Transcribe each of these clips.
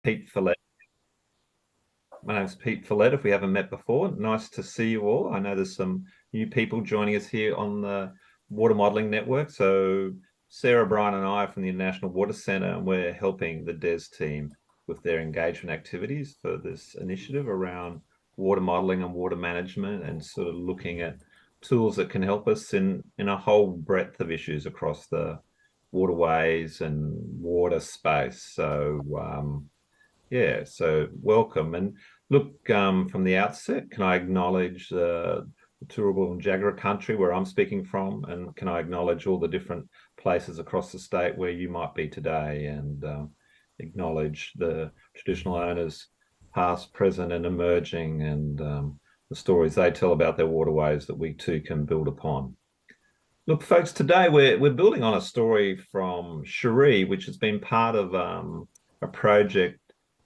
Pete Follett. My name's Pete Follett, if we haven't met before. Nice to see you all. I know there's some new people joining us here on the Water Modelling Network. So Sarah, Brian and I are from the International Water Centre, and we're helping the DES team with their engagement activities for this initiative around water modelling and water management, and sort of looking at tools that can help us in a whole breadth of issues across the waterways and water space. So yeah, so welcome. And look, from the outset, can I acknowledge the Turrbal and Jagera country where I'm speaking from, and can I acknowledge all the different places across the state where you might be today, and acknowledge the traditional owners, past, present and emerging, and the stories they tell about their waterways that we too can build upon. Look, folks, today we're building on a story from Cherie, which has been part of a project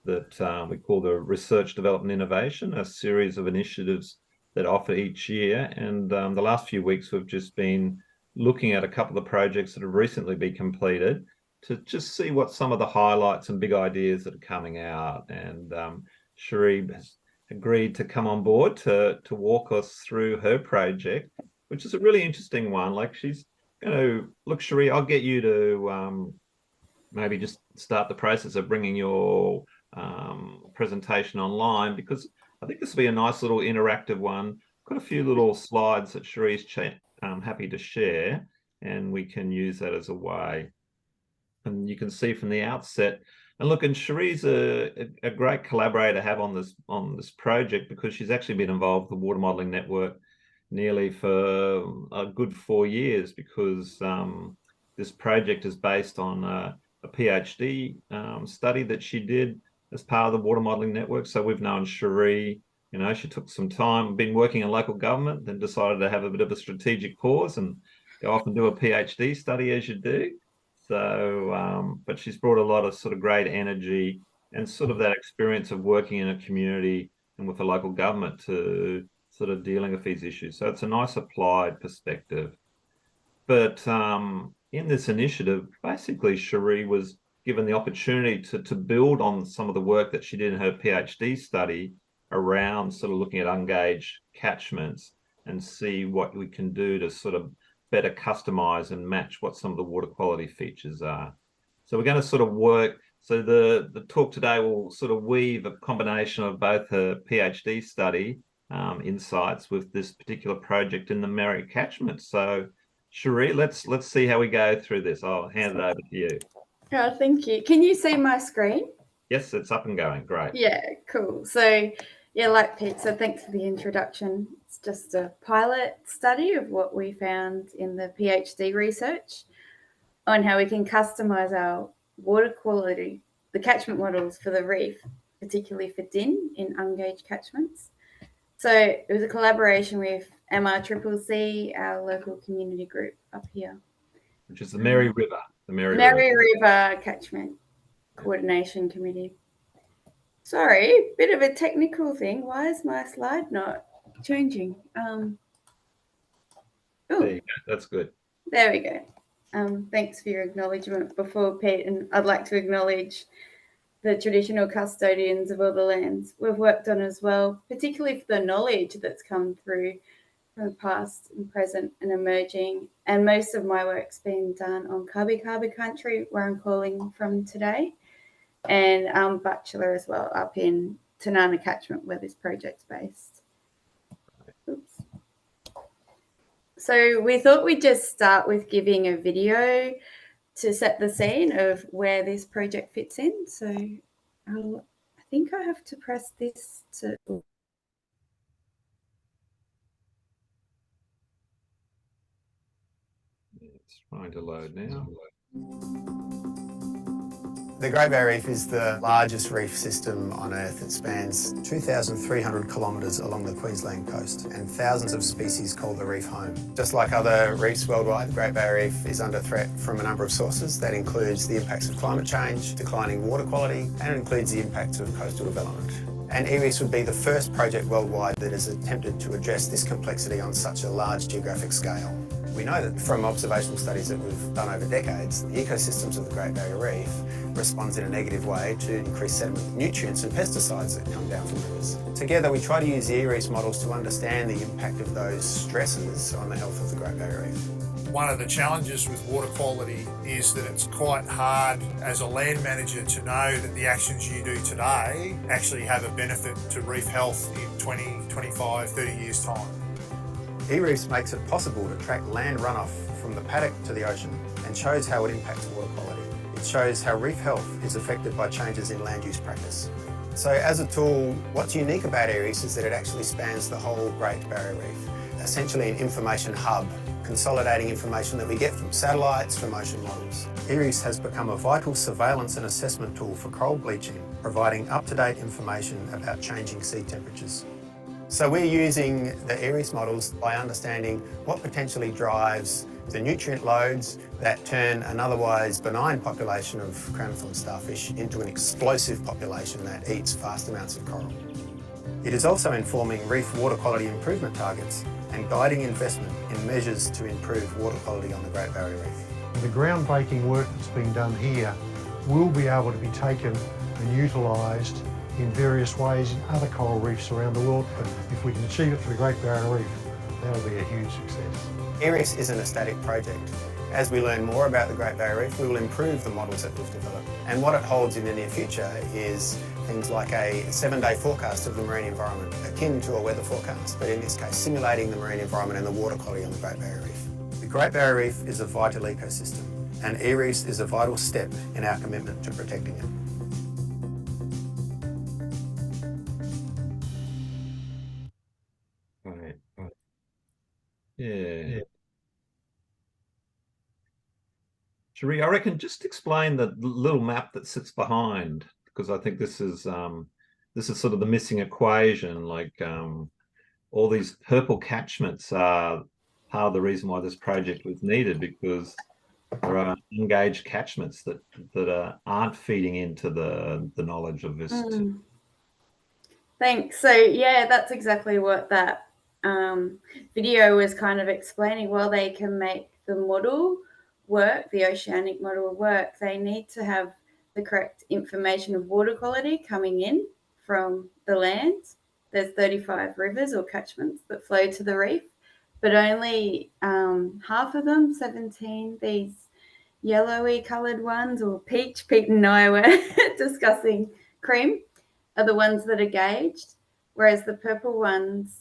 that we call the Research Development Innovation, a series of initiatives that offer each year. And the last few weeks, we've just been looking at a couple of projects that have recently been completed to just see what some of the highlights and big ideas that are coming out. And Cherie has agreed to come on board to walk us through her project, which is a really interesting one. Like, she's going to, look, Cherie, I'll get you to maybe just start the process of bringing your presentation online, because I think this will be a nice little interactive one. Got a few little slides that Cherie's happy to share, and we can use that as a way. And you can see from the outset, and look, and Cherie's a great collaborator to have on this project, because she's actually been involved with the Water Modelling Network nearly for a good 4 years, because this project is based on a PhD study that she did as part of the Water Modelling Network. So we've known Cherie, you know, she took some time, been working in local government, then decided to have a bit of a strategic pause and go off and do a PhD study, as you do. So, but she's brought a lot of sort of great energy and sort of that experience of working in a community and with a local government to sort of dealing with these issues. So it's a nice applied perspective. But in this initiative, basically, Cherie was given the opportunity to build on some of the work that she did in her PhD study around sort of looking at ungauged catchments, and see what we can do to sort of better customize and match what some of the water quality features are. So we're going to sort of work, so the talk today will sort of weave a combination of both her PhD study insights with this particular project in the Merri catchment. So Cherie, let's see how we go through this. I'll hand it over to you. Oh, thank you. Can you see my screen? Yes, it's up and going. Great. Yeah, cool. So yeah, like Pete said, thanks for the introduction. It's just a pilot study of what we found in the PhD research on how we can customize our water quality, the catchment models for the reef, particularly for DIN in ungauged catchments. So it was a collaboration with MRCCC, our local community group up here. Which is the Merri River. The Merri River Catchment Coordination Committee. Sorry, bit of a technical thing. Why is my slide not changing? There you go. That's good. There we go. Thanks for your acknowledgement before, Pete, and I'd like to acknowledge the traditional custodians of all the lands we've worked on as well, particularly for the knowledge that's come through from the past and present and emerging. And most of my work's been done on Kabi country, where I'm calling from today, and Bachelor as well, up in Tanana catchment, where this project's based. Oops. So we thought we'd just start with giving a video to set the scene of where this project fits in. So I think I have to press this to... It's trying to load now. The Great Barrier Reef is the largest reef system on Earth. It spans 2,300 kilometres along the Queensland coast, and thousands of species call the reef home. Just like other reefs worldwide, the Great Barrier Reef is under threat from a number of sources. That includes the impacts of climate change, declining water quality, and it includes the impacts of coastal development. And eReefs would be the first project worldwide that has attempted to address this complexity on such a large geographic scale. We know that from observational studies that we've done over decades, the ecosystems of the Great Barrier Reef responds in a negative way to increased sediment, nutrients and pesticides that come down from rivers. Together we try to use the e-reefs models to understand the impact of those stresses on the health of the Great Barrier Reef. One of the challenges with water quality is that it's quite hard as a land manager to know that the actions you do today actually have a benefit to reef health in 20, 25, 30 years' time. E-reefs makes it possible to track land runoff from the paddock to the ocean and shows how it impacts water quality. It shows how reef health is affected by changes in land use practice. So as a tool, what's unique about e-reefs is that it actually spans the whole Great Barrier Reef, essentially an information hub, consolidating information that we get from satellites, from ocean models. E-reefs has become a vital surveillance and assessment tool for coral bleaching, providing up-to-date information about changing sea temperatures. So we're using the e-reefs models by understanding what potentially drives the nutrient loads that turn an otherwise benign population of crown-of-thorns starfish into an explosive population that eats vast amounts of coral. It is also informing reef water quality improvement targets and guiding investment in measures to improve water quality on the Great Barrier Reef. The groundbreaking work that's being done here will be able to be taken and utilised in various ways in other coral reefs around the world. But if we can achieve it for the Great Barrier Reef, that'll be a huge success. E-reefs isn't a static project. As we learn more about the Great Barrier Reef, we will improve the models that we've developed. And what it holds in the near future is things like a 7-day forecast of the marine environment, akin to a weather forecast, but in this case simulating the marine environment and the water quality on the Great Barrier Reef. The Great Barrier Reef is a vital ecosystem, and e-reefs is a vital step in our commitment to protecting it. Right. Yeah. Cherie, I reckon just explain the little map that sits behind, because I think this is sort of the missing equation. Like all these purple catchments are part of the reason why this project was needed, because there are ungauged catchments that aren't feeding into the knowledge of this. Thanks. So yeah, that's exactly what that video was kind of explaining. While they can make the model work, the oceanic model work, they need to have the correct information of water quality coming in from the land. There's 35 rivers or catchments that flow to the reef, but only half of them, 17, these yellowy coloured ones, or peach, Pete and I were discussing cream, are the ones that are gauged, whereas the purple ones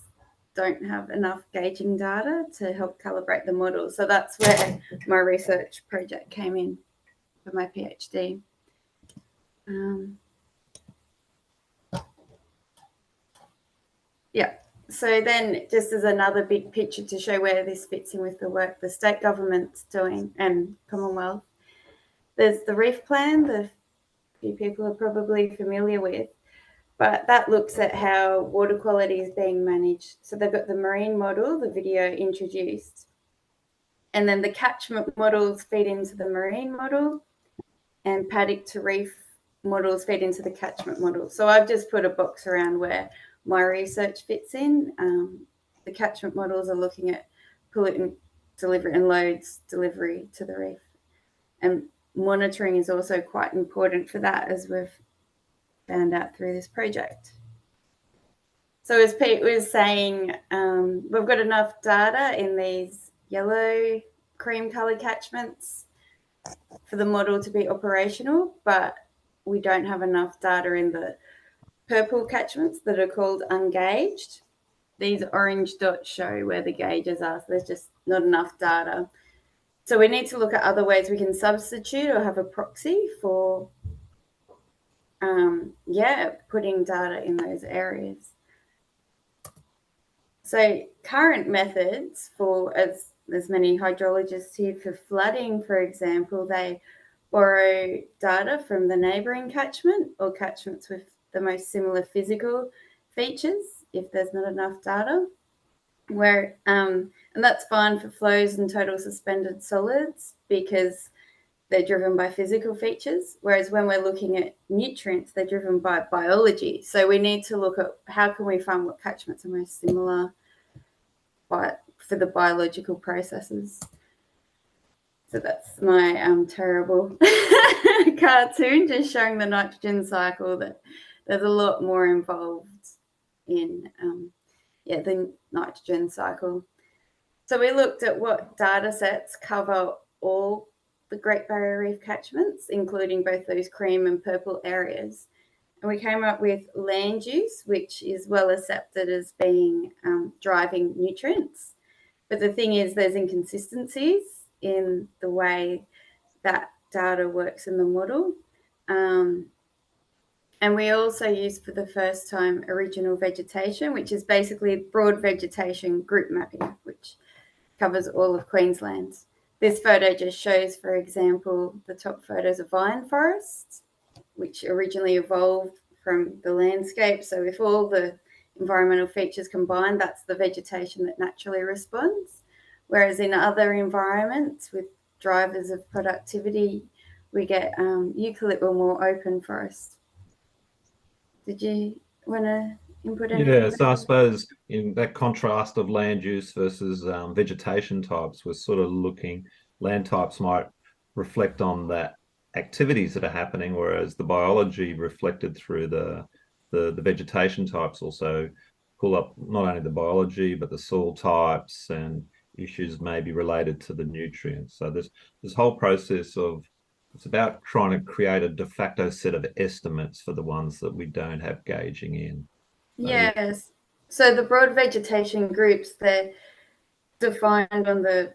don't have enough gauging data to help calibrate the model. So that's where my research project came in for my PhD. Yeah, so then just as another big picture to show where this fits in with the work the state government's doing and Commonwealth, there's the reef plan that few people are probably familiar with, but that looks at how water quality is being managed. So they've got the marine model, the video introduced, and then the catchment models feed into the marine model, and paddock to reef models feed into the catchment model. So I've just put a box around where my research fits in. The catchment models are looking at pollutant delivery and loads delivery to the reef. And monitoring is also quite important for that, as we've found out through this project. So as Pete was saying, we've got enough data in these yellow cream coloured catchments for the model to be operational, but we don't have enough data in the purple catchments that are called ungauged. These orange dots show where the gauges are, so there's just not enough data. So we need to look at other ways we can substitute or have a proxy for putting data in those areas. So current methods for, as there's many hydrologists here, for flooding, for example, they borrow data from the neighbouring catchment or catchments with the most similar physical features if there's not enough data. And that's fine for flows and total suspended solids because they're driven by physical features, whereas when we're looking at nutrients, they're driven by biology. So we need to look at how can we find what catchments are most similar for the biological processes. So that's my terrible cartoon, just showing the nitrogen cycle, that there's a lot more involved in the nitrogen cycle. So we looked at what data sets cover all the Great Barrier Reef catchments, including both those cream and purple areas. And we came up with land use, which is well accepted as being driving nutrients. But the thing is, there's inconsistencies in the way that data works in the model. And we also used for the first time original vegetation, which is basically broad vegetation group mapping, which covers all of Queensland. This photo just shows, for example, the top photos of vine forests, which originally evolved from the landscape. So if all the environmental features combined, that's the vegetation that naturally responds. Whereas in other environments with drivers of productivity, we get eucalypt or more open forest. Did you want to input anything? Yeah, so I suppose in that contrast of land use versus vegetation types, we're sort of looking, land types might reflect on that activities that are happening, whereas the biology reflected through the vegetation types also pull up not only the biology, but the soil types and issues maybe related to the nutrients. So this whole process of, it's about trying to create a de facto set of estimates for the ones that we don't have gauging in. Yes. So the broad vegetation groups, they're defined on the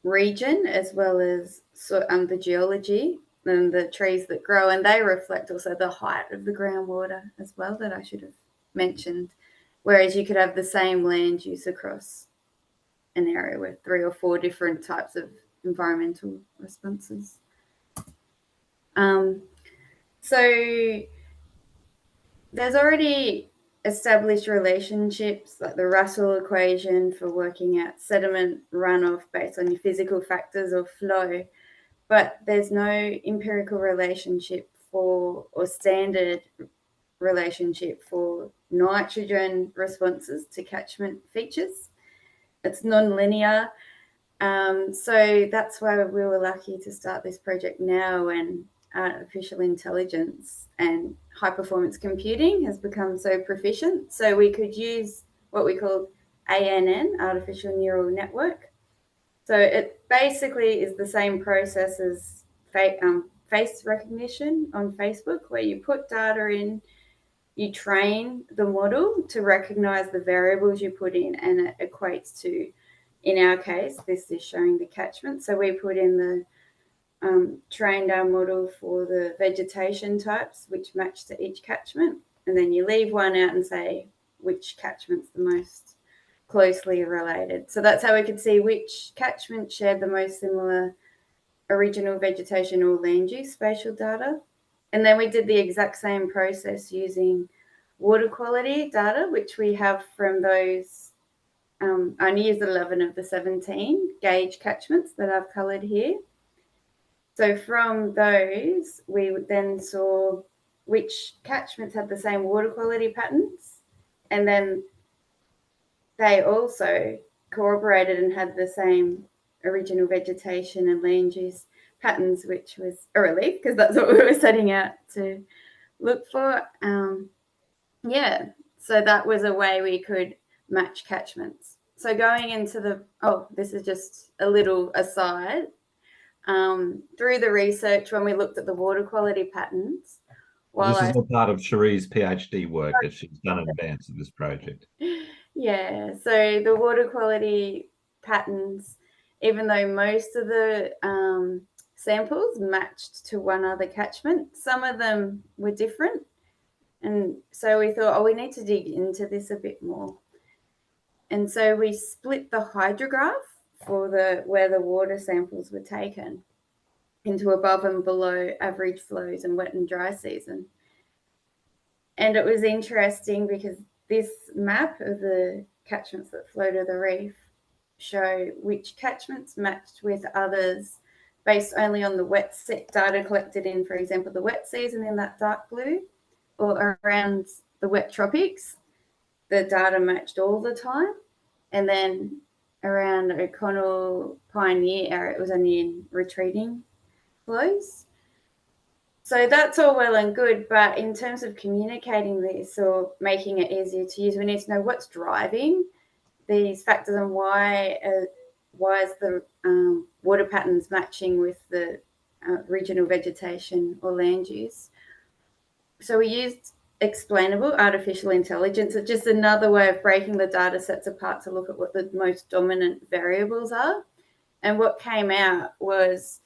region as well as the geology and the trees that grow, and they reflect also the height of the groundwater as well, that I should have mentioned. Whereas you could have the same land use across an area with 3 or 4 different types of environmental responses. So there's already established relationships like the Russell equation for working out sediment runoff based on your physical factors or flow, but there's no empirical relationship for, or standard relationship for, nitrogen responses to catchment features. It's non-linear. So that's why we were lucky to start this project now, and artificial intelligence and high performance computing has become so proficient. So we could use what we call ANN, artificial neural network. So it basically is the same process as face recognition on Facebook, where you put data in, you train the model to recognize the variables you put in, and it equates to, in our case, this is showing the catchment. So we put in the trained our model for the vegetation types, which match to each catchment. And then you leave one out and say which catchment's the most closely related. So that's how we could see which catchment shared the most similar original vegetation or land use spatial data. And then we did the exact same process using water quality data, which we have from those, I only used 11 of the 17 gauge catchments that I've coloured here. So from those, we then saw which catchments had the same water quality patterns, and then they also corroborated and had the same original vegetation and land use patterns, which was a relief because that's what we were setting out to look for. So that was a way we could match catchments. So going into this is just a little aside. Through the research, when we looked at the water quality patterns, this is all part of Cherie's PhD work that she's done in advance of this project. Yeah, so the water quality patterns, even though most of the samples matched to one other catchment, some of them were different. And so we thought, we need to dig into this a bit more. And so we split the hydrograph for where the water samples were taken into above and below average flows and wet and dry season. And it was interesting because this map of the catchments that flow to the reef show which catchments matched with others based only on the wet data collected in, for example, the wet season in that dark blue, or around the wet tropics. The data matched all the time. And then around O'Connell Pioneer area, it was only in retreating flows. So that's all well and good, but in terms of communicating this or making it easier to use, we need to know what's driving these factors and why is the water patterns matching with the regional vegetation or land use. So we used explainable artificial intelligence. It's just another way of breaking the data sets apart to look at what the most dominant variables are. And what came out was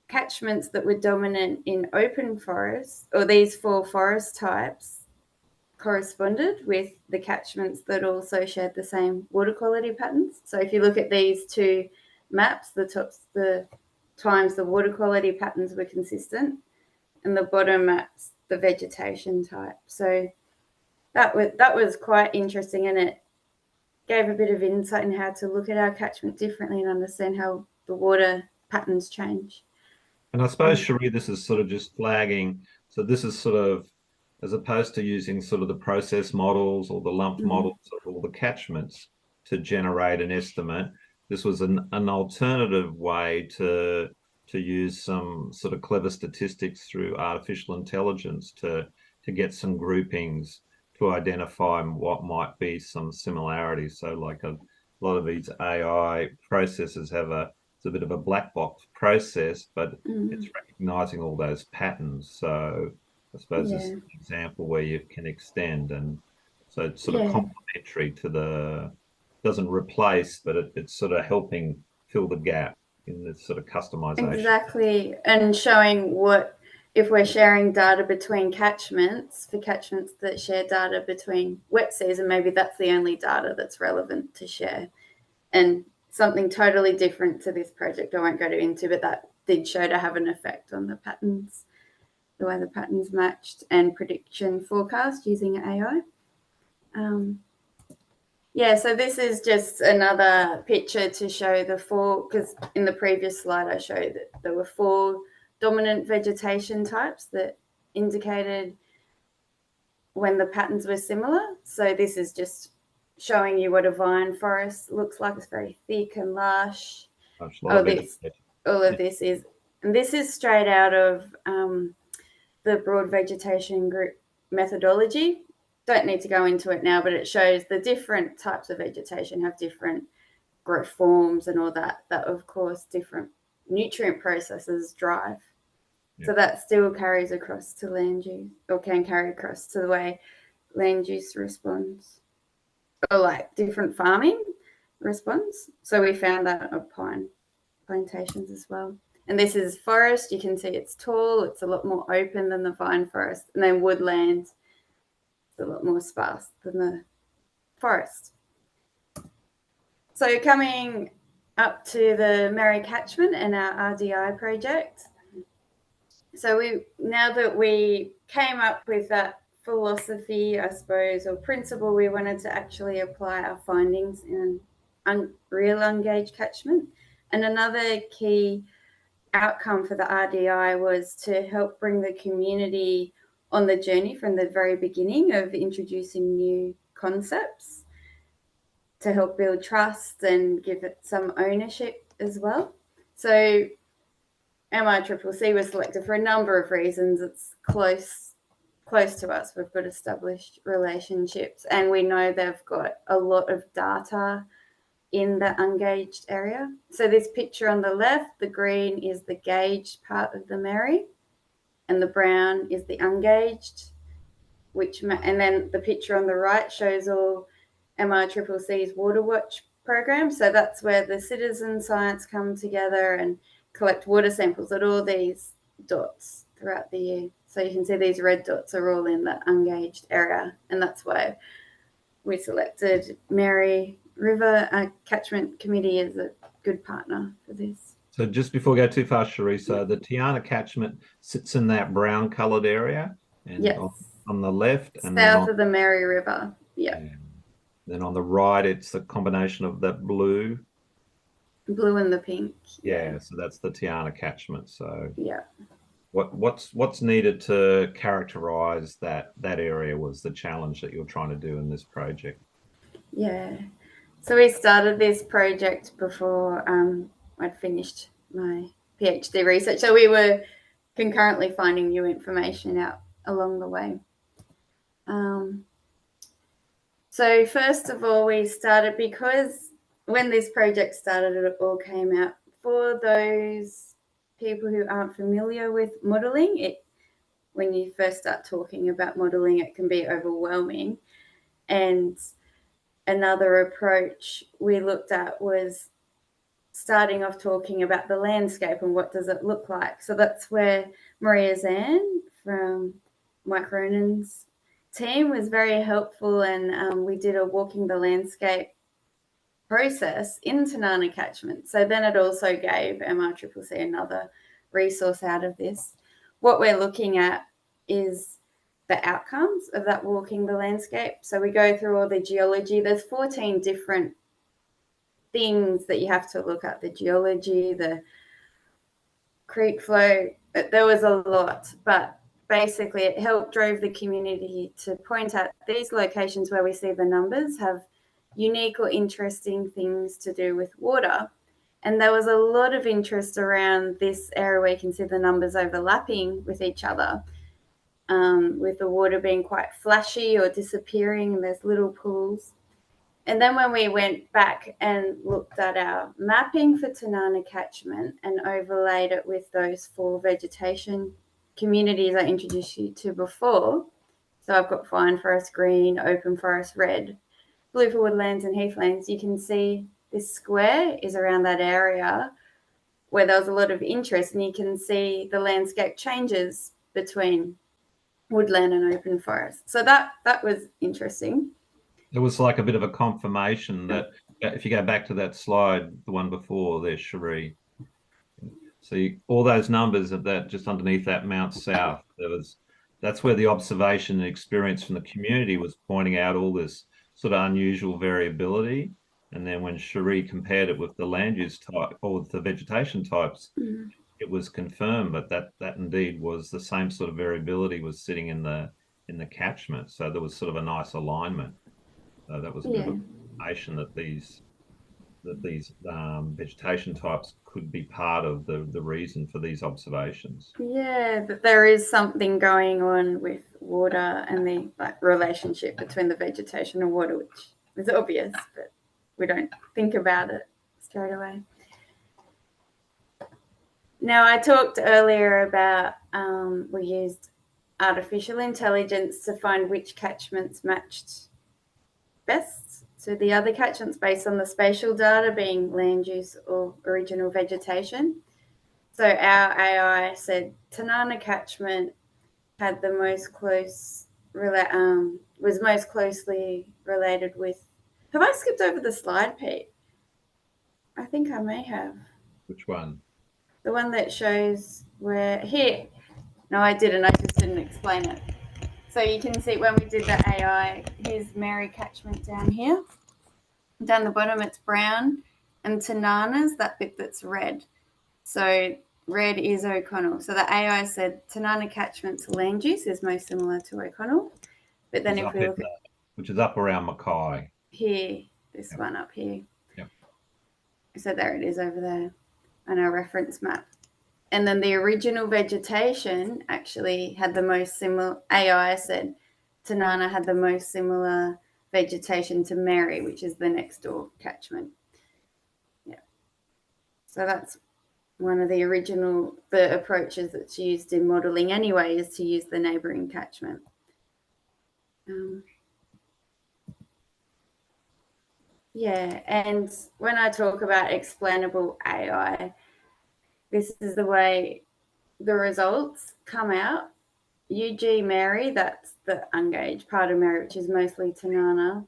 catchments that were dominant in open forests, or these 4 forest types, corresponded with the catchments that also shared the same water quality patterns. So if you look at these 2 maps, the times the water quality patterns were consistent, and the bottom maps the vegetation type. So that was quite interesting, and it gave a bit of insight in how to look at our catchment differently and understand how the water patterns change. And I suppose, Cherie, this is sort of just flagging. So this is sort of, as opposed to using sort of the process models or the lumped models of all the catchments to generate an estimate, this was an alternative way to use some sort of clever statistics through artificial intelligence to get some groupings to identify what might be some similarities. So like a lot of these AI processes have it's a bit of a black box process, but it's recognizing all those patterns. So I suppose this is an example where you can extend, and so it's sort of complementary to doesn't replace, but it's sort of helping fill the gap in this sort of customization. Exactly, and showing what, if we're sharing data between catchments, for catchments that share data between wet season, maybe that's the only data that's relevant to share. And something totally different to this project I won't go into, but that did show to have an effect on the patterns, the way the patterns matched, and prediction forecast using AI. So this is just another picture to show the 4, because in the previous slide I showed that there were 4 dominant vegetation types that indicated when the patterns were similar. So this is just showing you what a vine forest looks like. It's very thick and lush. All of this is, and this is straight out of the broad vegetation group methodology. Don't need to go into it now, but it shows the different types of vegetation have different growth forms and all that of course different nutrient processes drive. So that still carries across to land use, or can carry across to the way land use responds, or like different farming responds. So we found that of pine plantations as well. And this is forest. You can see it's tall. It's a lot more open than the vine forest. And then woodland, it's a lot more sparse than the forest. So coming up to the Merri catchment and our RDI project. So now that we came up with that philosophy, I suppose, or principle, we wanted to actually apply our findings in real ungauged catchment. And another key outcome for the RDI was to help bring the community on the journey from the very beginning of introducing new concepts to help build trust and give it some ownership as well. So MICCC was selected for a number of reasons. It's close to us. We've got established relationships, and we know they've got a lot of data in the ungauged area. So this picture on the left, the green is the gauged part of the Merri, and the brown is the ungauged, and then the picture on the right shows all MICCC's Water Watch program. So that's where the citizen science come together and collect water samples at all these dots throughout the year. So you can see these red dots are all in the ungauged area, and that's why we selected Merri River Catchment Committee as a good partner for this. So just before we go too far, Cherie, so the Tiana catchment sits in that brown coloured area, and on the left, and south of the Merri River. Then on the right, it's a combination of that blue and the pink. So that's the Tiana catchment. So what's needed to characterize that area was the challenge that you're trying to do in this project. So we started this project before I'd finished my PhD research. So we were concurrently finding new information out along the way. So first of all, we started, because when this project started, it all came out. For those people who aren't familiar with modelling, when you first start talking about modelling, it can be overwhelming. And another approach we looked at was starting off talking about the landscape and what does it look like. So that's where Maria Zan from Mike Ronan's team was very helpful, and we did a walking the landscape process in Tanana catchment. So then it also gave MRCCC another resource out of this. What we're looking at is the outcomes of that walking the landscape. So we go through all the geology. There's 14 different things that you have to look at: the geology, the creek flow. There was a lot, but basically it helped drove the community to point out these locations where we see the numbers have unique or interesting things to do with water. And there was a lot of interest around this area where you can see the numbers overlapping with each other, with the water being quite flashy or disappearing, and there's little pools. And then when we went back and looked at our mapping for Tanana catchment and overlaid it with those 4 vegetation communities I introduced you to before, so I've got fine forest green, open forest red, blue for woodlands and heathlands, you can see this square is around that area where there was a lot of interest, and you can see the landscape changes between woodland and open forest. So that was interesting. It was like a bit of a confirmation that if you go back to that slide, the one before there, Cherie, so all those numbers of that just underneath that Mount South, that's where the observation and experience from the community was pointing out all this sort of unusual variability. And then when Cherie compared it with the land use type or with the vegetation types, it was confirmed, but that indeed was the same sort of variability was sitting in the catchment. So there was sort of a nice alignment. That was a bit of information that these vegetation types could be part of the reason for these observations. Yeah, that there is something going on with water and the relationship between the vegetation and water, which is obvious, but we don't think about it straight away. Now, I talked earlier about we used artificial intelligence to find which catchments matched best to the other catchments based on the spatial data being land use or original vegetation. So our AI said Tanana catchment had the most was most closely related with. Have I skipped over the slide, Pete? I think I may have. Which one? The one that shows where here. No, I didn't. I just didn't explain it. So you can see when we did the AI, here's Mary catchment down here. Down the bottom, it's brown, and Tanana's that bit that's red. So red is O'Connell. So the AI said Tanana catchment's land use is most similar to O'Connell. But then if we look at which is up around Mackay. Here, this one up here. Yep. So there it is over there on our reference map. And then the original vegetation actually had the most similar, AI said Tanana had the most similar vegetation to Mary, which is the next door catchment. Yeah. So that's one of the approaches that's used in modelling anyway, is to use the neighbouring catchment. Yeah, and when I talk about explainable AI, this is the way the results come out. UG Mary, that's the ungauged part of Mary, which is mostly Tanana.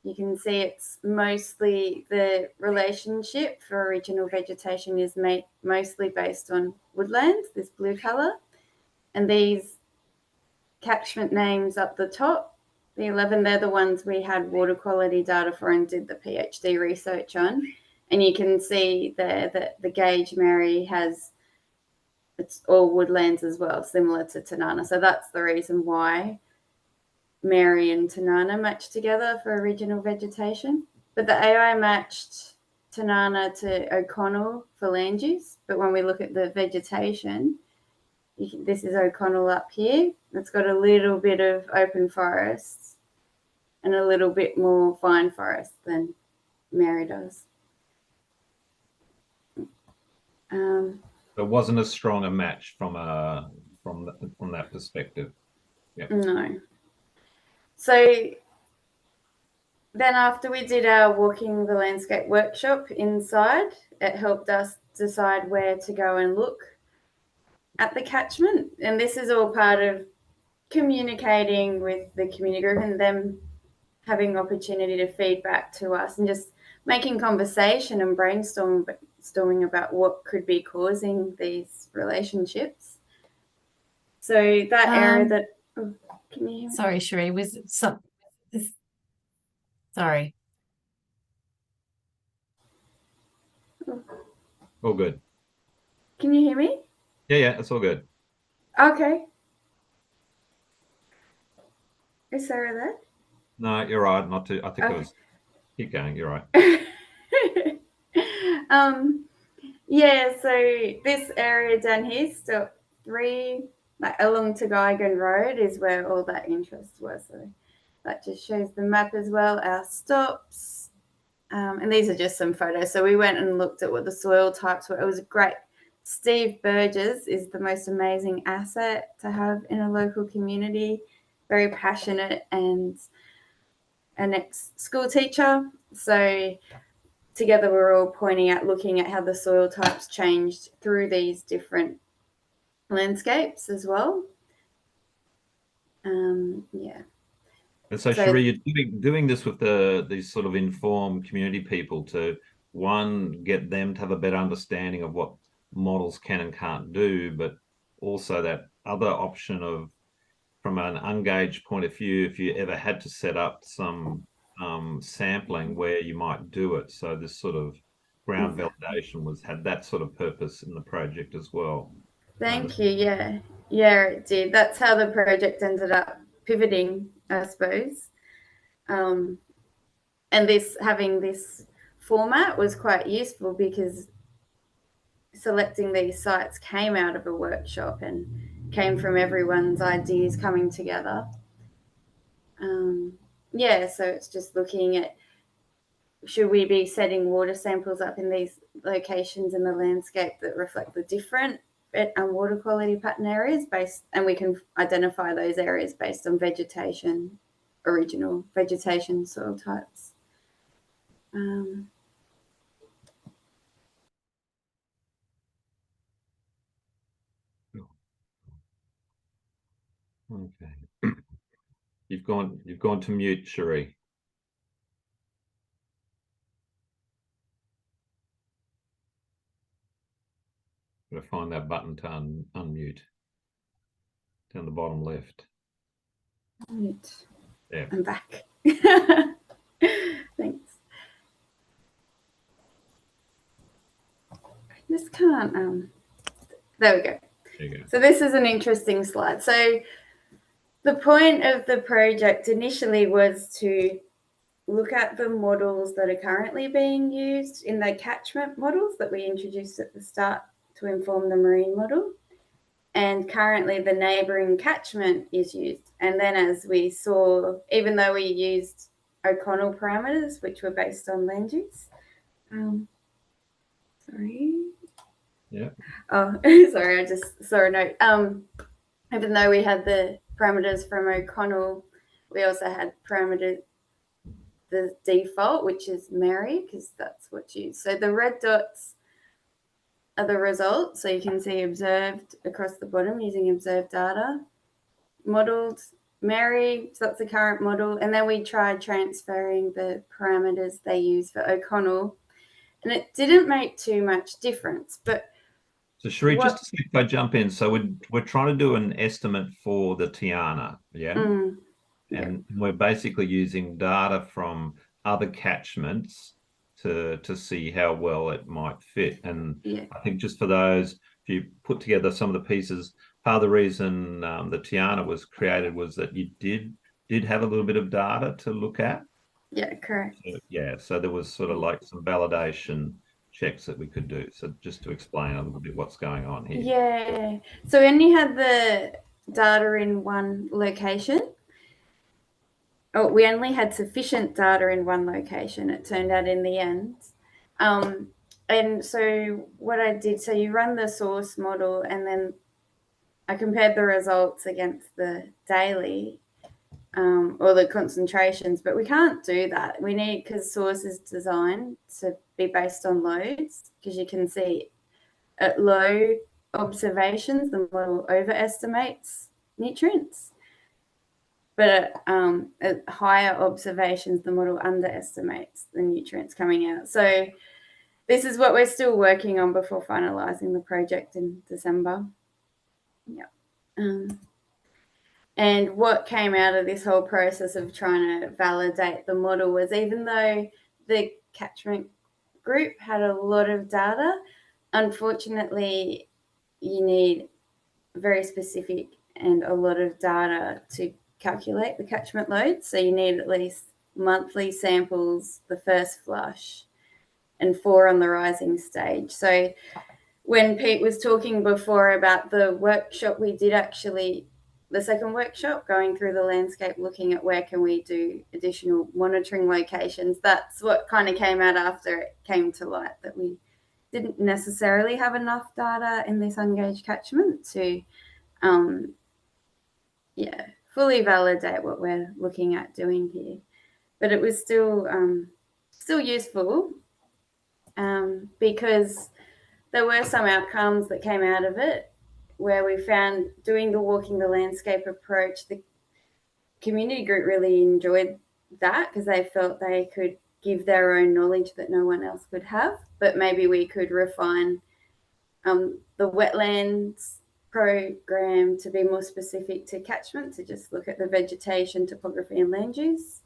You can see it's mostly the relationship for original vegetation is mostly based on woodlands, this blue colour. And these catchment names up the top, the 11, they're the ones we had water quality data for and did the PhD research on. And you can see there that the gauge Mary it's all woodlands as well, similar to Tanana. So that's the reason why Mary and Tanana match together for original vegetation. but the AI matched Tanana to O'Connell for land use. But when we look at the vegetation, this is O'Connell up here. It's got a little bit of open forests and a little bit more fine forest than Mary does. It wasn't as strong a match from that perspective. Yep. No. So then after we did our walking the landscape workshop inside, it helped us decide where to go and look at the catchment. And this is all part of communicating with the community group and them having opportunity to feed back to us and just making conversation and brainstorming about what could be causing these relationships. So that area that can you hear me? Sorry, Cherie, sorry. All good. Can you hear me? Yeah, it's all good. Okay. Is Sarah there? No, you're right. Not to. I think it was. Keep going. You're right. Yeah. So this area down here, stop 3, like along Tagaigan Road, is where all that interest was. So that just shows the map as well. Our stops, and these are just some photos. So we went and looked at what the soil types were. It was great. Steve Burgess is the most amazing asset to have in a local community. Very passionate and an ex-school teacher. So together we're all pointing at looking at how the soil types changed through these different landscapes as well. Yeah. And so Cherie, you're doing this with these sort of informed community people to, one, get them to have a better understanding of what models can and can't do, but also that other option of, from an ungauged point of view, if you ever had to set up some sampling where you might do it. So this sort of ground validation had that sort of purpose in the project as well. Thank you. Yeah, it did. That's how the project ended up pivoting, I suppose. And having this format was quite useful because selecting these sites came out of a workshop and came from everyone's ideas coming together. Yeah, so it's just looking at, should we be setting water samples up in these locations in the landscape that reflect the different water quality pattern areas and we can identify those areas based on vegetation, original vegetation soil types. Okay. You've gone to mute, Cherie. Gotta find that button to unmute. Down the bottom left. Right. Yeah. I'm back. Thanks. I just can't. There we go. There you go. So this is an interesting slide. So the point of the project initially was to look at the models that are currently being used in the catchment models that we introduced at the start to inform the marine model. And currently the neighbouring catchment is used. And then as we saw, even though we used O'Connell parameters, which were based on land use. Sorry. Yeah. Oh, sorry, I just saw a note. Even though we had the parameters from O'Connell, we also had parameters, the default, which is Mary, because that's what's used. So the red dots are the results. So you can see observed across the bottom using observed data. Modeled Mary, so that's the current model. And then we tried transferring the parameters they use for O'Connell. And it didn't make too much difference. But so Cherie, just to see if I jump in. So we're trying to do an estimate for the Tiana, yeah? And we're basically using data from other catchments to see how well it might fit. And I think just for those, if you put together some of the pieces, part of the reason the Tiana was created was that you did have a little bit of data to look at. Yeah, correct. So, yeah, so there was sort of like some validation checks that we could do. So just to explain a little bit what's going on here. Yeah. So we only had the data in one location. Oh, we only had sufficient data in one location, it turned out in the end. And so what I did, so you run the source model and then I compared the results against the daily or the concentrations, but we can't do that. We need, because source is designed to be based on loads, because you can see at low observations, the model overestimates nutrients, but at higher observations, the model underestimates the nutrients coming out. So this is what we're still working on before finalising the project in December. Yeah. And what came out of this whole process of trying to validate the model was, even though the catchment group had a lot of data, unfortunately, you need very specific and a lot of data to calculate the catchment load. So you need at least monthly samples the first flush and 4 on the rising stage. So when Pete was talking before about the workshop we did, actually the second workshop, going through the landscape, looking at where can we do additional monitoring locations, that's what kind of came out after it came to light, that we didn't necessarily have enough data in this ungauged catchment to fully validate what we're looking at doing here. But it was still useful because there were some outcomes that came out of it where we found, doing the walking the landscape approach, the community group really enjoyed that because they felt they could give their own knowledge that no one else could have. But maybe we could refine the wetlands program to be more specific to catchment, to just look at the vegetation, topography and land use.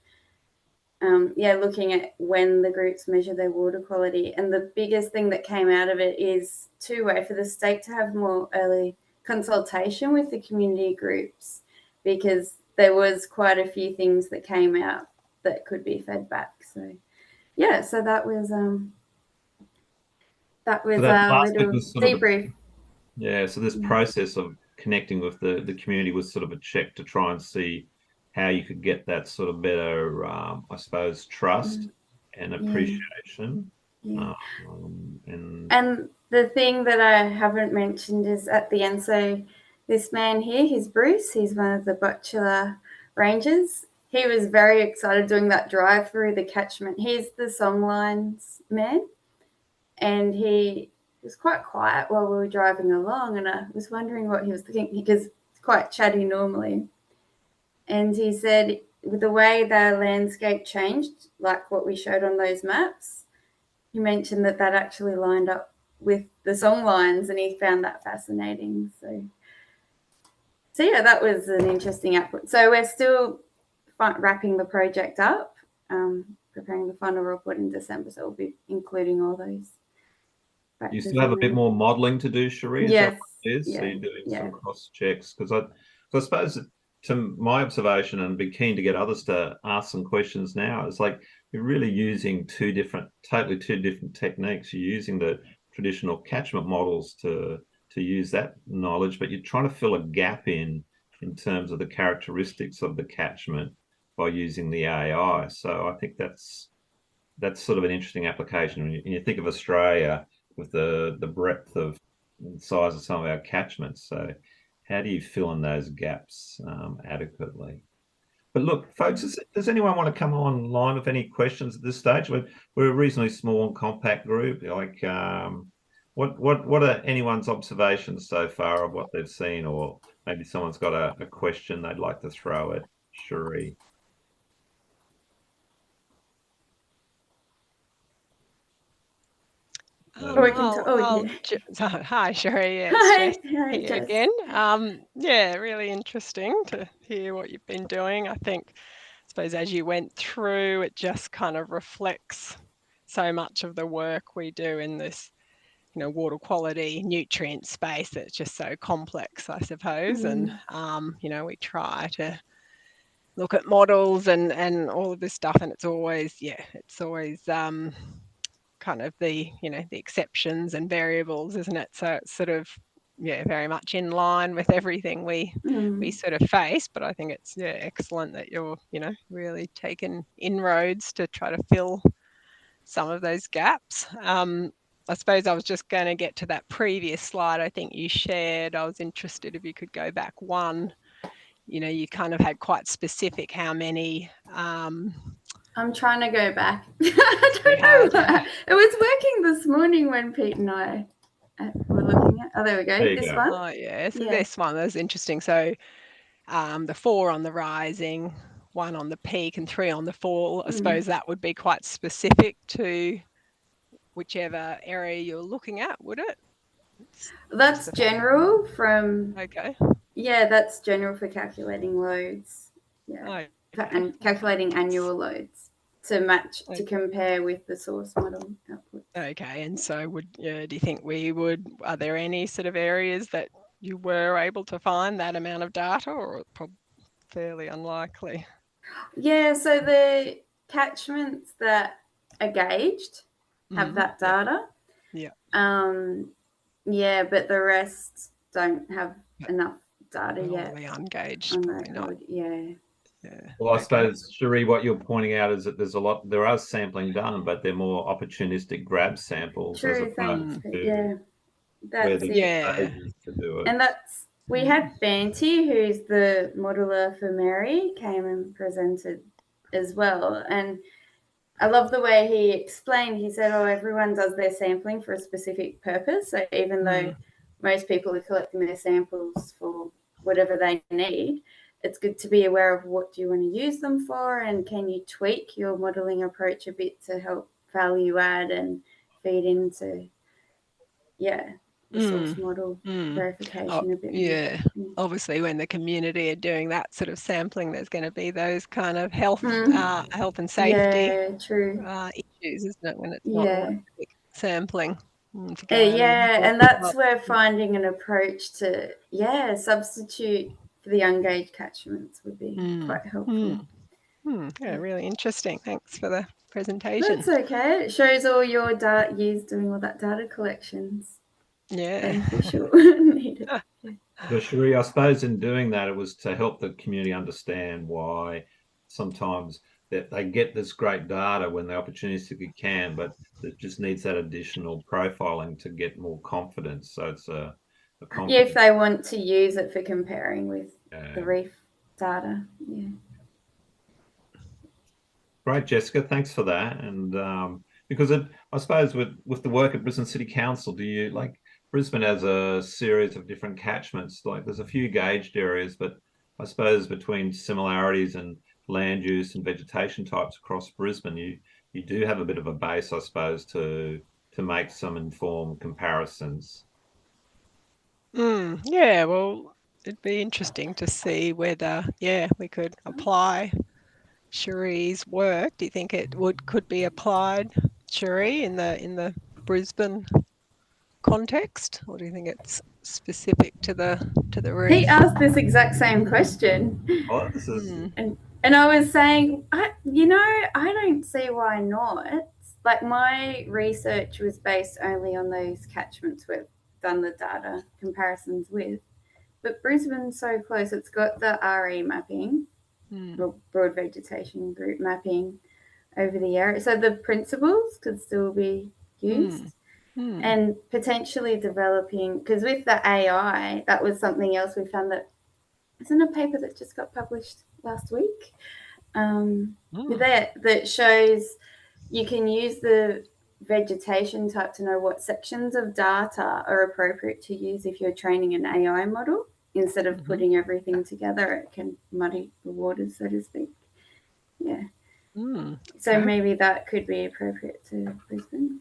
Looking at when the groups measure their water quality. And the biggest thing that came out of it is two-way, for the state to have more early consultation with the community groups, because there was quite a few things that came out that could be fed back. So yeah, so that was our little debrief. So this process of connecting with the community was sort of a check to try and see how you could get that sort of better, I suppose, trust and appreciation. Yeah. And the thing that I haven't mentioned is at the end, so this man here, he's Bruce, he's one of the Butchulla Rangers. He was very excited doing that drive through the catchment. He's the songlines man, and he was quite quiet while we were driving along, and I was wondering what he was thinking, because he's quite chatty normally. And he said, with the way the landscape changed, like what we showed on those maps, he mentioned that actually lined up with the song lines, and he found that fascinating. So yeah, that was an interesting output. So we're still wrapping the project up, preparing the final report in December. So we'll be including all those. You still have a bit more modelling to do, Cherie? Yes. So you're doing some cross checks, because I suppose, to my observation, and be keen to get others to ask some questions now, it's like you're really using totally two different techniques. You're using the traditional catchment models to use that knowledge, but you're trying to fill a gap in terms of the characteristics of the catchment by using the AI. So I think that's sort of an interesting application. When you think of Australia with the breadth of size of some of our catchments, so how do you fill in those gaps adequately? But look, folks, does anyone want to come online with any questions at this stage? We're a reasonably small and compact group. Like, what are anyone's observations so far of what they've seen, or maybe someone's got a question they'd like to throw at Cherie? Hi, Cherie. Yeah, it's Jess here again. Really interesting to hear what you've been doing. I suppose as you went through, it just kind of reflects so much of the work we do in this, water quality, nutrient space that's just so complex, I suppose. And, we try to look at models and all of this stuff, and it's always kind of the the exceptions and variables, isn't it? So it's sort of very much in line with everything we sort of face. But I think it's excellent that you're really taking inroads to try to fill some of those gaps. I suppose I was just going to get to that previous slide I think you shared. I was interested if you could go back one. You kind of had quite specific how many. I'm trying to go back. I don't know. It was working this morning when Pete and I were looking at. Oh, there we go. This one. Oh, yeah. So this one, that's interesting. So the 4 on the rising, 1 on the peak, and 3 on the fall. I suppose that would be quite specific to whichever area you're looking at, would it? That's general from. Okay. Yeah, that's general for calculating loads. Yeah. And calculating annual loads to match, to compare with the source model output. Okay, and so do you think are there any sort of areas that you were able to find that amount of data, or probably fairly unlikely? Yeah, so the catchments that are gauged have that data. Yeah. Yeah, but the rest don't have enough data yet. Probably ungauged, probably not. Yeah. Well, I suppose, Cherie, what you're pointing out is that there are sampling done, but they're more opportunistic grab samples. True, thanks. Yeah, that's it. Yeah. To do it. And we had Banty, who's the modeler for Mary, came and presented as well. And I love the way he explained. He said, everyone does their sampling for a specific purpose. So even though most people are collecting their samples for whatever they need, it's good to be aware of what do you want to use them for, and can you tweak your modelling approach a bit to help value add and feed into, the source model verification a bit. Yeah, obviously when the community are doing that sort of sampling, there's going to be those kind of health and safety issues, isn't it, when it's not sampling? And that's where finding an approach to substitute for the ungauged catchments would be quite helpful. Yeah, really interesting. Thanks for the presentation. That's okay. It shows all your years doing all that data collections. Yeah. Beneficial. Needed. But Cherie, I suppose in doing that, it was to help the community understand why sometimes that they get this great data when they opportunistically can, but it just needs that additional profiling to get more confidence. So it's a confidence. Yeah, if they want to use it for comparing with the reef data. Yeah. Great, Jessica. Thanks for that. And because I suppose with the work at Brisbane City Council, do you Brisbane has a series of different catchments. There's a few gauged areas, but I suppose between similarities and land use and vegetation types across Brisbane, you do have a bit of a base, I suppose, to make some informed comparisons. Yeah, well, it'd be interesting to see whether we could apply Cherie's work. Do you think it could be applied, Cherie, in the Brisbane context, or do you think it's specific to the reef? He asked this exact same question. Oh, this is and I was saying, I don't see why not. My research was based only on those catchments we've done the data comparisons with, but Brisbane's so close. It's got the RE mapping, broad vegetation group mapping over the area, so the principles could still be used. And potentially developing, because with the AI, that was something else we found that isn't a paper that just got published last week that shows you can use the vegetation type to know what sections of data are appropriate to use if you're training an AI model. Instead of putting everything together, it can muddy the waters, so to speak. Yeah. So maybe that could be appropriate to Brisbane.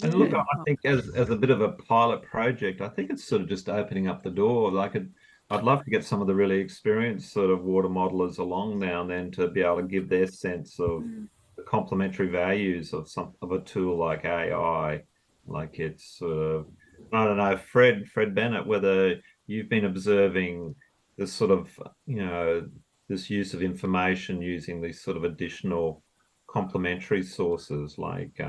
And look, I think as a bit of a pilot project, I think it's sort of just opening up the door. I'd love to get some of the really experienced sort of water modelers along now and then to be able to give their sense of the complementary values of a tool like AI. It's sort of, I don't know, Fred Bennett, whether you've been observing this sort of, this use of information using these sort of additional complementary sources like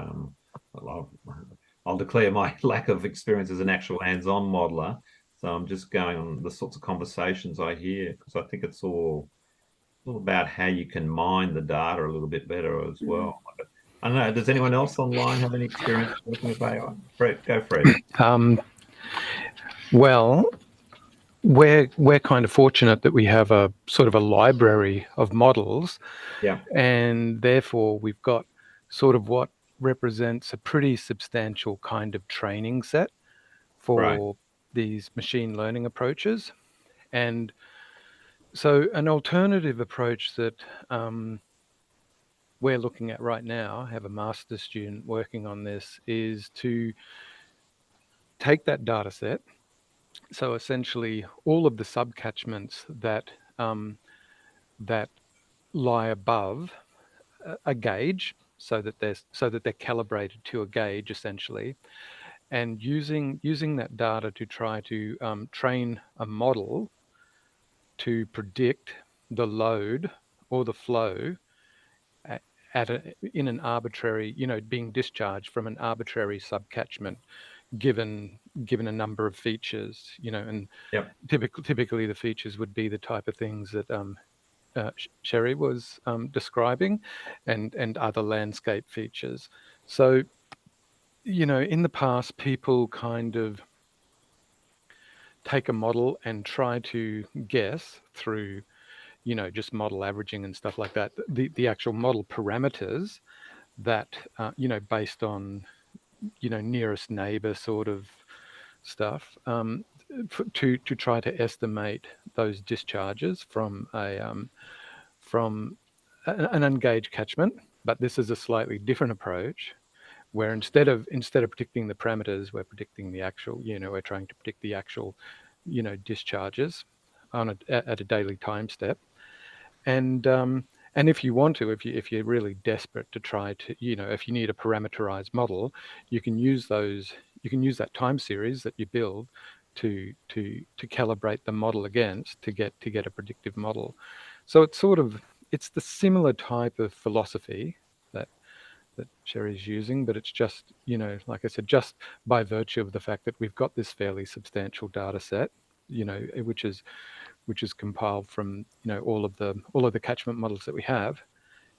I'll declare my lack of experience as an actual hands-on modeler. So I'm just going on the sorts of conversations I hear, because I think it's all about how you can mine the data a little bit better as well. I don't know, does anyone else online have any experience working with AI? Fred, go Fred. Well, we're kind of fortunate that we have a sort of a library of models, Yeah. and therefore we've got sort of what represents a pretty substantial kind of training set for these machine learning approaches. And so an alternative approach that we're looking at right now, I have a master's student working on this, is to take that data set. So essentially all of the subcatchments that that lie above a gauge, so that they're calibrated to a gauge essentially, and using that data to try to train a model to predict the load or the flow in an arbitrary, being discharged from an arbitrary subcatchment, given a number of features, and Yep. typically the features would be the type of things that Cherie was describing, and other landscape features. So, in the past, people kind of take a model and try to guess through, just model averaging and stuff like that, the actual model parameters that, based on, nearest neighbor sort of stuff, to try to estimate those discharges from an ungauged catchment. But this is a slightly different approach, where instead of predicting the parameters, we're predicting the actual, we're trying to predict the actual, discharges at a daily time step. And if you want to, if you're really desperate to try to, if you need a parameterized model, you can use that time series that you build to calibrate the model against to get a predictive model. So it's the similar type of philosophy that Cherie's using, but it's just, like I said, just by virtue of the fact that we've got this fairly substantial data set, which is compiled from, all of the catchment models that we have.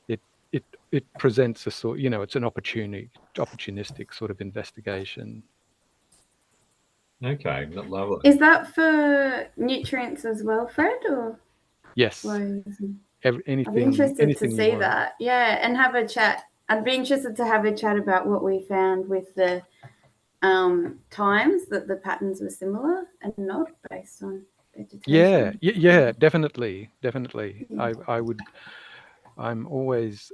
It presents a sort, it's an opportunistic sort of investigation. Okay, lovely. Is that for nutrients as well, Fred, or? Yes. Anything, I'd be interested to see that. Yeah, and have a chat. I'd be interested to have a chat about what we found with the times that the patterns were similar and not based on vegetation. Yeah, definitely. Yeah. I'm always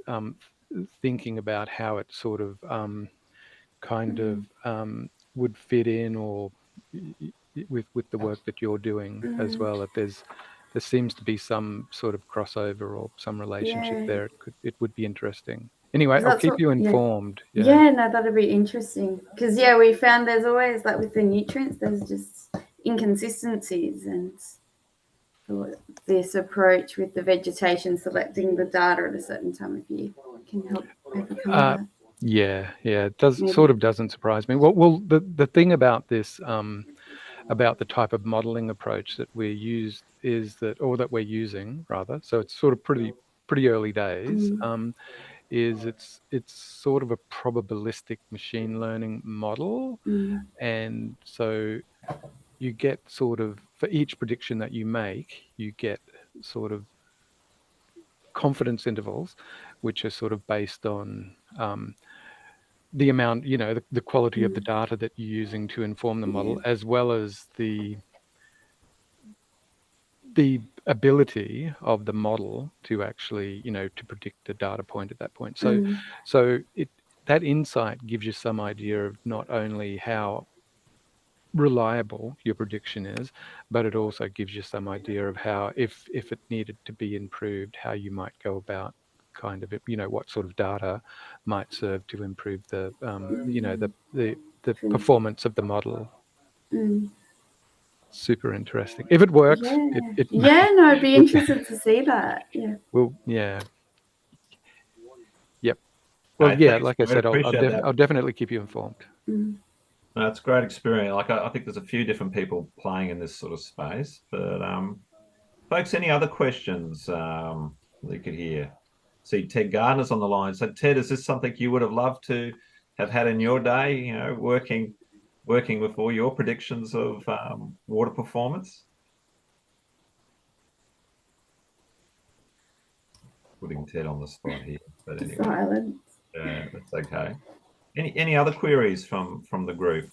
thinking about how it sort of kind of would fit in, or with the work that you're doing as well. If there seems to be some sort of crossover or some relationship there, it would be interesting. Anyway, I'll keep you informed. Yeah, no, that'd be interesting, because we found there's always, like with the nutrients, there's just inconsistencies, and this approach with the vegetation, selecting the data at a certain time of year, can help overcome that. Yeah, it doesn't surprise me. Well, the thing about this, about the type of modeling approach that we're using rather, so it's sort of pretty early days, is it's sort of a probabilistic machine learning model. And so you get sort of, for each prediction that you make, you get sort of confidence intervals, which are sort of based on the amount, the quality of the data that you're using to inform the model, as well as the ability of the model to actually, to predict a data point at that point. So that insight gives you some idea of not only how reliable your prediction is, but it also gives you some idea of how, if it needed to be improved, how you might go about kind of, what sort of data might serve to improve the performance of the model. super interesting. If it works, yeah, no, I'd be interested to see that. Yeah. Well, yeah. Yep. Well, Right, yeah, thanks. like I said, That. I'll definitely keep you informed. Mm. No, it's a great experience. Like I think there's a few different people playing in this sort of space, but folks, any other questions that you could hear? See, Ted Gardner's on the line. So, Ted, is this something you would have loved to have had in your day? You know, working with all your predictions of water performance. Putting Ted on the spot here, but anyway, Silence. that's okay. Any other queries from the group?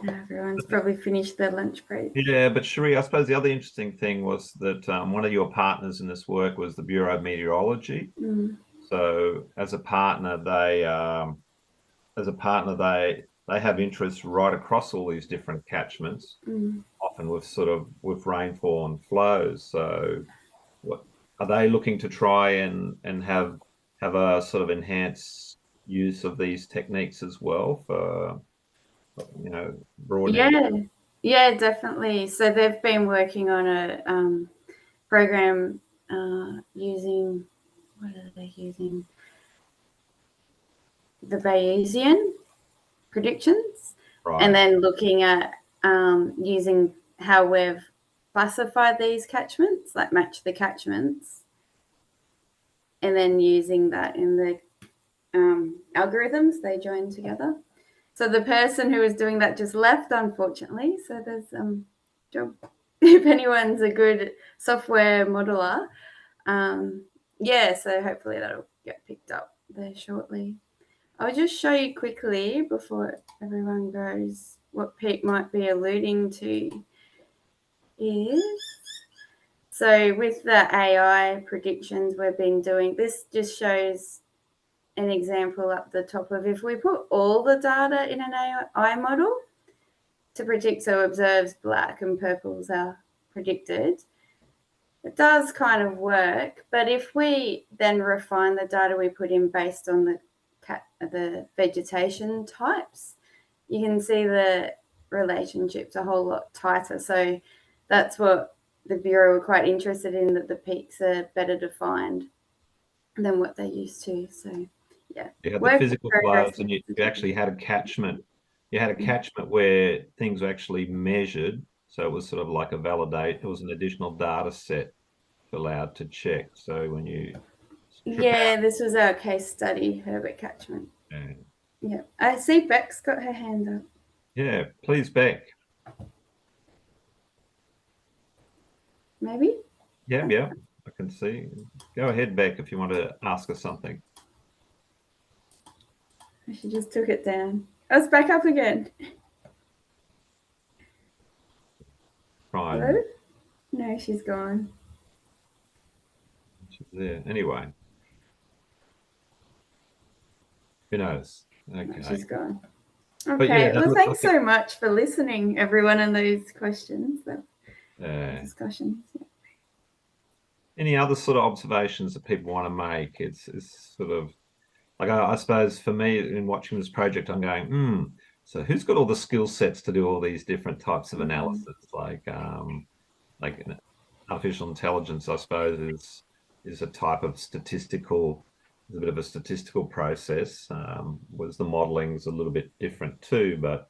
Everyone's probably finished their lunch break. Yeah, but Cherie, I suppose the other interesting thing was that one of your partners in this work was the Bureau of Meteorology. Mm. So as a partner, they have interests right across all these different catchments, often with rainfall and flows. So what are they looking to try and have a sort of enhanced use of these techniques as well for broadening? Yeah, definitely. So they've been working on a program using, what are they using? The Bayesian predictions, Right. and then looking at using how we've classified these catchments, like match the catchments, and then using that in the algorithms they join together. So the person who was doing that just left, unfortunately. So there's job if anyone's a good software modeler. So hopefully that'll get picked up there shortly. I'll just show you quickly before everyone goes what Pete might be alluding to is, so with the AI predictions we've been doing, this just shows an example up the top of if we put all the data in an AI model to predict, so observes black and purples are predicted, it does kind of work. But if we then refine the data we put in based on the vegetation types, you can see the relationships a whole lot tighter. So that's what the Bureau were quite interested in, that the peaks are better defined than what they used to. So yeah, You had the physical flows, and you actually had a catchment. You had a catchment where things were actually measured. So it was sort of like it was an additional data set allowed to check. So when you this was our case study, Herbert catchment. Yeah, I see Beck's got her hand up. Yeah, please, Beck. Maybe? Yeah, I can see. Go ahead, Beck, if you want to ask us something. She just took it down. Oh, it's back up again. Right. Hello? No, she's gone. She's there. Anyway. Who knows? Okay. No, she's gone. Okay. Well, thanks so much for listening, everyone, and those questions, discussions. Yeah. Any other sort of observations that people want to make? It's sort of like, I suppose for me in watching this project, I'm going, so who's got all the skill sets to do all these different types of analysis? Like artificial intelligence, I suppose, is a type of statistical. It's a bit of a statistical process. Whereas the modeling is a little bit different too, but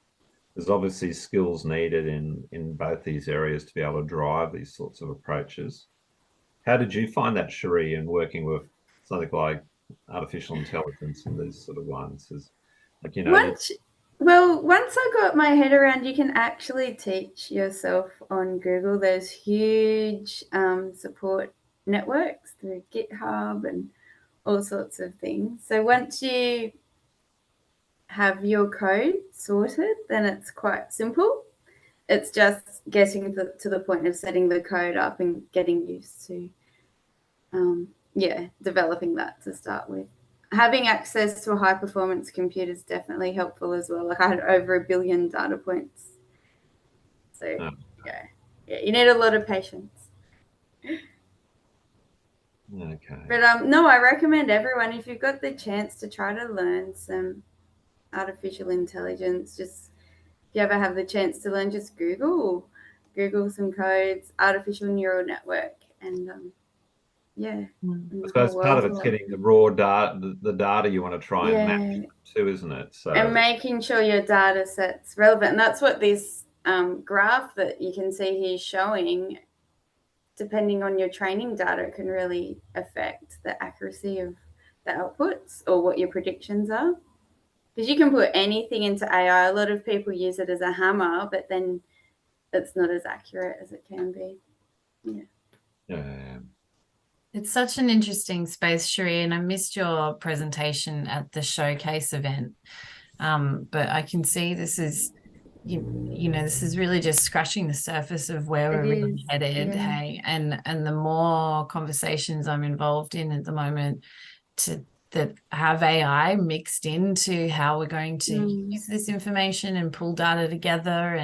there's obviously skills needed in both these areas to be able to drive these sorts of approaches. How did you find that, Cherie, in working with something like artificial intelligence and these sort of ones? Once I got my head around, you can actually teach yourself on Google. There's huge support networks through GitHub and all sorts of things. So once you have your code sorted, then it's quite simple. It's just getting to the point of setting the code up and getting used to, developing that to start with. Having access to a high performance computer is definitely helpful as well. Like I had over 1 billion data points. So you need a lot of patience. Okay. But no, I recommend everyone, if you've got the chance to try to learn some artificial intelligence, just you ever have the chance to learn, just Google some codes, artificial neural network, and yeah. I suppose part of it's getting the raw data, the data you want to try and match too, isn't it? So, and making sure your data set's relevant. And that's what this graph that you can see here showing, depending on your training data, it can really affect the accuracy of the outputs or what your predictions are. Because you can put anything into AI. A lot of people use it as a hammer, but then it's not as accurate as it can be. yeah. It's such an interesting space, Cherie, and I missed your presentation at the showcase event. But I can see this is, you know, this is really just scratching the surface of where we're really headed. Yeah. Hey, and the more conversations I'm involved in at the moment that have AI mixed into how we're going to use this information and pull data together,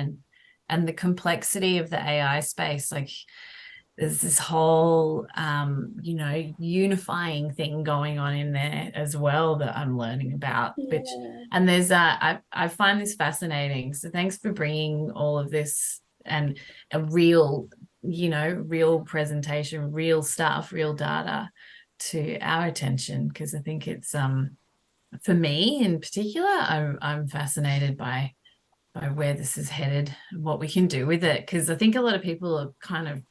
and the complexity of the AI space, like there's this whole you know, unifying thing going on in there as well that I'm learning about, which, and there's I find this fascinating. So thanks for bringing all of this and a real, you know, real presentation, real stuff, real data to our attention, because I think it's for me in particular, I'm fascinated by where this is headed, what we can do with it, because I think a lot of people are kind of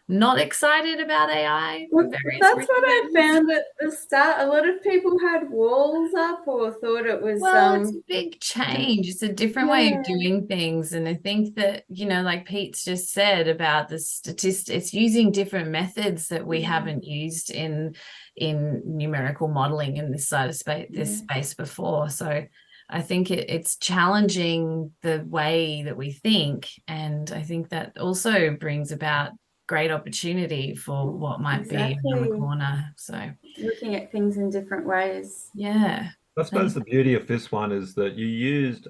not excited about AI. Well, that's what I found at the start. A lot of people had walls up or thought it was it's a big change. It's a different way of doing things. And I think that, you know, like Pete's just said about the statistics, it's using different methods that we haven't used in numerical modeling in this side of space, this space before. So I think it's challenging the way that we think. And I think that also brings about great opportunity for what might be around the corner. So looking at things in different ways. Yeah. I suppose the beauty of this one is that you used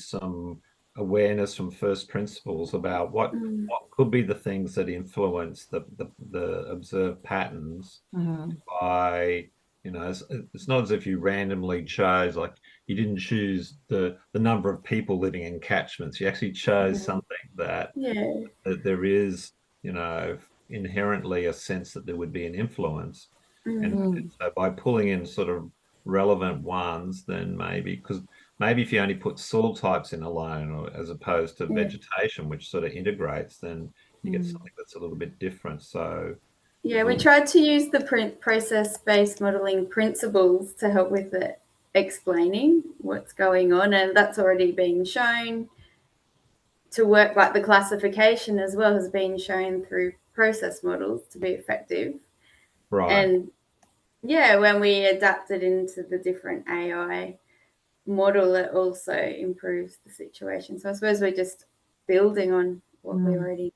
some awareness from first principles about what could be the things that influence the observed patterns by, you know, it's not as if you randomly chose, like you didn't choose the number of people living in catchments. You actually chose something that there is, you know, inherently a sense that there would be an influence. And so by pulling in sort of relevant ones, then because maybe if you only put soil types in alone, or as opposed to vegetation, which sort of integrates, then you get something that's a little bit different. So we tried to use the process-based modeling principles to help with it, explaining what's going on, and that's already been shown to work. Like the classification as well has been shown through process models to be effective. Right. And when we adapt it into the different AI model, it also improves the situation. So I suppose we're just building on what we already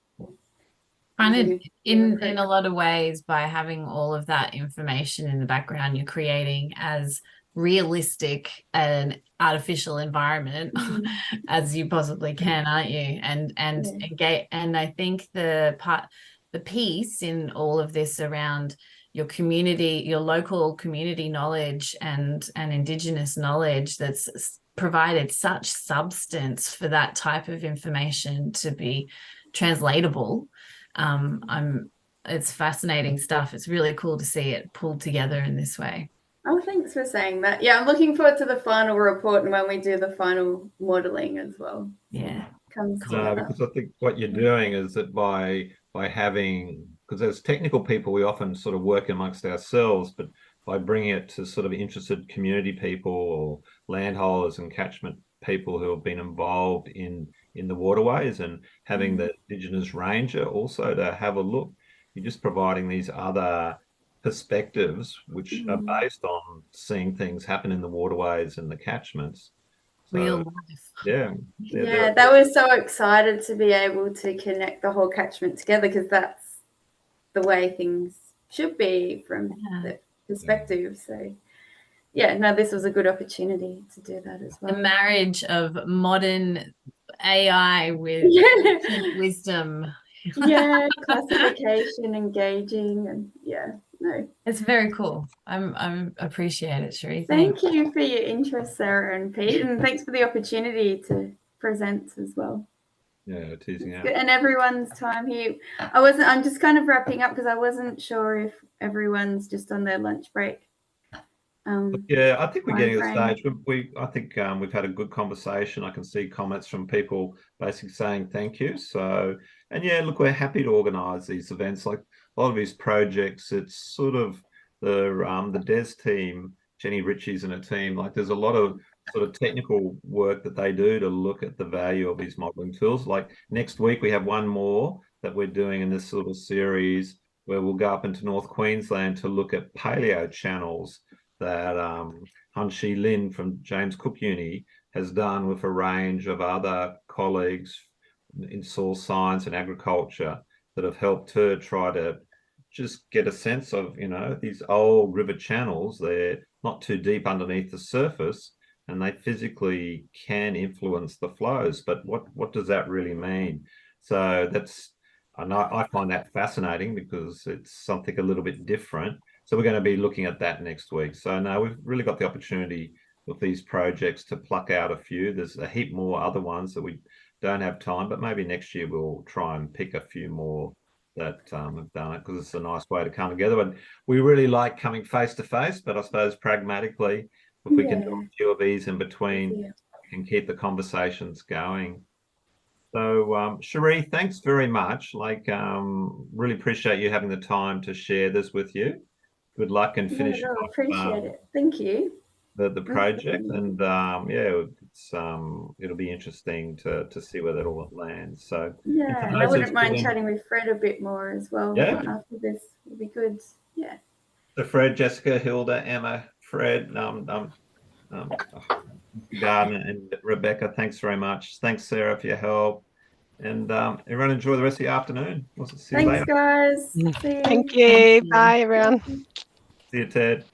kind of in a lot of ways. By having all of that information in the background, you're creating as realistic an artificial environment as you possibly can, aren't you? And I think the piece in all of this around your community, your local community knowledge and Indigenous knowledge that's provided such substance for that type of information to be translatable. It's fascinating stuff. It's really cool to see it pulled together in this way. Oh, thanks for saying that. Yeah, I'm looking forward to the final report and when we do the final modeling as well. Yeah. Because I think what you're doing is that by having, because as technical people, we often sort of work amongst ourselves, but by bringing it to sort of interested community people or landholders and catchment people who have been involved in the waterways, and having the Indigenous ranger also to have a look, you're just providing these other perspectives which are based on seeing things happen in the waterways and the catchments. So, real life. They were so excited to be able to connect the whole catchment together, because that's the way things should be from the perspective. So this was a good opportunity to do that as well. The marriage of modern AI with wisdom. Classification, engaging, and it's very cool. I appreciate it, Cherie. Thank you for your interest, Sarah and Pete, and thanks for the opportunity to presents as well. Yeah, teasing out. And everyone's time here. I'm just kind of wrapping up because I wasn't sure if everyone's just on their lunch break. Yeah, I think we're getting to the frame. stage. I think we've had a good conversation. I can see comments from people basically saying thank you. So, and yeah, look, we're happy to organise these events. Like a lot of these projects, it's sort of the Des team, Jenny Ritchie's and a team. Like there's a lot of sort of technical work that they do to look at the value of these modelling tools. Like next week, we have one more that we're doing in this sort of series where we'll go up into North Queensland to look at paleo channels that Han-Shi Lin from James Cook Uni has done with a range of other colleagues in soil science and agriculture that have helped her try to just get a sense of, you know, these old river channels. They're not too deep underneath the surface and they physically can influence the flows. But what does that really mean? So I find that fascinating because it's something a little bit different. So we're going to be looking at that next week. So no, we've really got the opportunity with these projects to pluck out a few. There's a heap more other ones that we don't have time, but maybe next year we'll try and pick a few more that have done it because it's a nice way to come together. But we really like coming face to face, but I suppose pragmatically, if we can do a few of these in between, we can keep the conversations going. So, Cherie, thanks very much. Really appreciate you having the time to share this with you. Good luck and finishing off. Appreciate it. Thank you. The project, and it'll be interesting to see where that all lands. So yeah, and I wouldn't mind chatting with Fred a bit more as well. Yeah, after this will be good. Yeah. So Fred, Jessica, Hilda, Emma, Fred, Gardner, and Rebecca, thanks very much. Thanks, Sarah, for your help. And everyone enjoy the rest of the afternoon. See you later. Thanks, guys. Thank you. Bye, everyone. See you, Ted.